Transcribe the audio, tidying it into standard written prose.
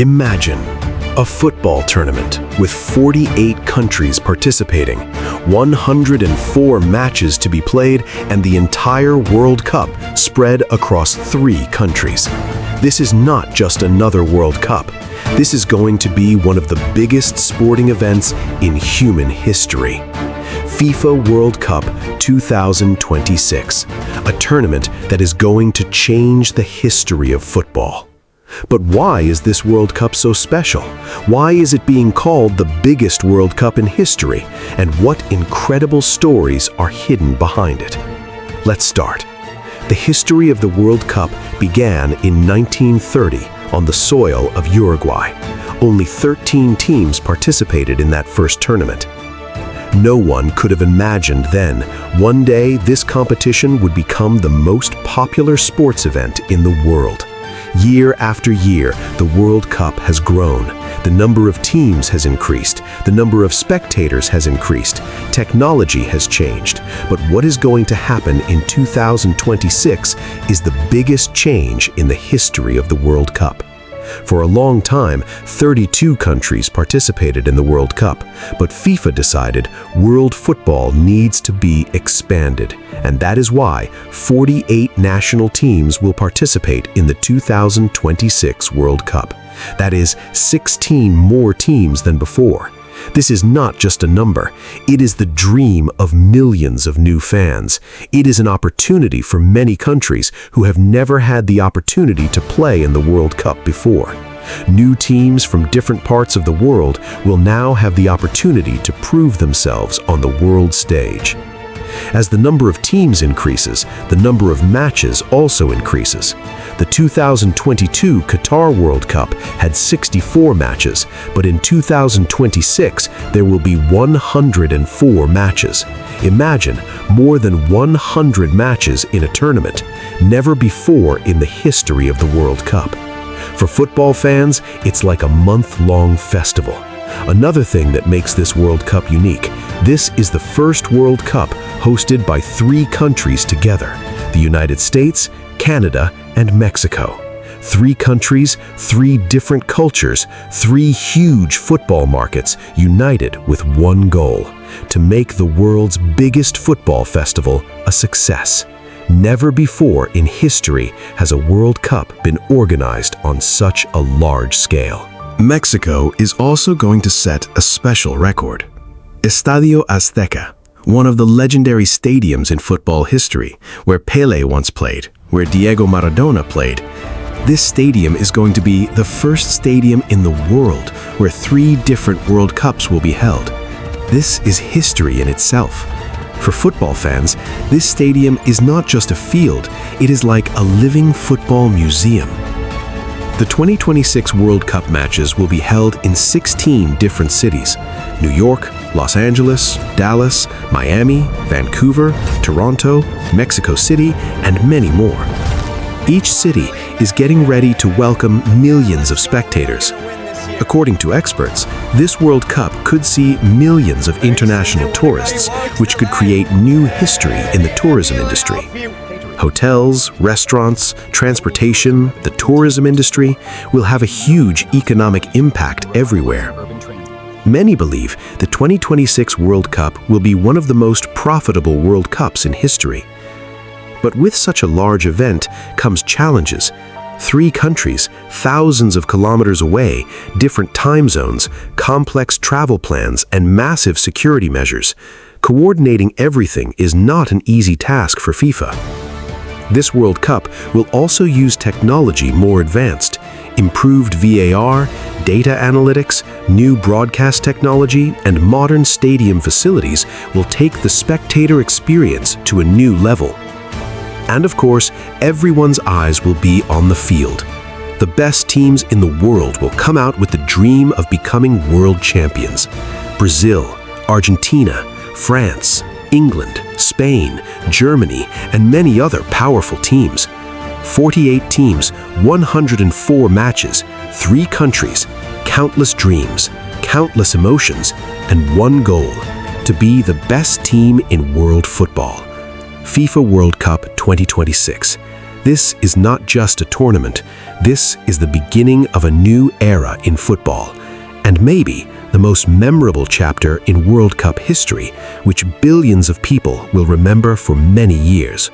Imagine a football tournament with 48 countries participating, 104 matches to be played, and the entire World Cup spread across 3 countries. This is not just another World Cup. This is going to be one of the biggest sporting events in human history. FIFA World Cup 2026, a tournament that is going to change the history of football. But why is this World Cup so special? Why is it being called the biggest World Cup in history? And what incredible stories are hidden behind it? Let's start. The history of the World Cup began in 1930 on the soil of Uruguay. Only 13 teams participated in that first tournament. No one could have imagined then, one day this competition would become the most popular sports event in the world. Year after year, the World Cup has grown. The number of teams has increased. The number of spectators has increased. Technology has changed. But what is going to happen in 2026 is the biggest change in the history of the World Cup. For a long time, 32 countries participated in the World Cup, but FIFA decided world football needs to be expanded, and that is why 48 national teams will participate in the 2026 World Cup. That is 16 more teams than before. This is not just a number. It is the dream of millions of new fans. It is an opportunity for many countries who have never had the opportunity to play in the World Cup before. New teams from different parts of the world will now have the opportunity to prove themselves on the world stage. As the number of teams increases, the number of matches also increases. The 2022 Qatar World Cup had 64 matches, but in 2026 there will be 104 matches. Imagine more than 100 matches in a tournament, never before in the history of the World Cup. For football fans, it's like a month-long festival. Another thing that makes this World Cup unique, this is the first World Cup hosted by 3 countries together: the United States, Canada, and Mexico. 3 countries, 3 different cultures, 3 huge football markets united with one goal: to make the world's biggest football festival a success. Never before in history has a World Cup been organized on such a large scale. Mexico is also going to set a special record. Estadio Azteca, one of the legendary stadiums in football history, where Pelé once played, where Diego Maradona played. This stadium is going to be the first stadium in the world where 3 different World Cups will be held. This is history in itself. For football fans, this stadium is not just a field, it is like a living football museum. The 2026 World Cup matches will be held in 16 different cities: New York, Los Angeles, Dallas, Miami, Vancouver, Toronto, Mexico City, and many more. Each city is getting ready to welcome millions of spectators. According to experts, this World Cup could see millions of international tourists, which could create new history in the tourism industry. Hotels, restaurants, transportation, the tourism industry will have a huge economic impact everywhere. Many believe the 2026 World Cup will be one of the most profitable World Cups in history. But with such a large event comes challenges. 3 countries, thousands of kilometers away, different time zones, complex travel plans, and massive security measures. Coordinating everything is not an easy task for FIFA. This World Cup will also use technology more advanced. Improved VAR, data analytics, new broadcast technology, and modern stadium facilities will take the spectator experience to a new level. And of course, everyone's eyes will be on the field. The best teams in the world will come out with the dream of becoming world champions. Brazil, Argentina, France, England, Spain, Germany, and many other powerful teams. 48 teams, 104 matches, 3 countries, countless dreams, countless emotions, and one goal: to be the best team in world football. FIFA World Cup 2026. This is not just a tournament. This is the beginning of a new era in football, and maybe the most memorable chapter in World Cup history, which billions of people will remember for many years.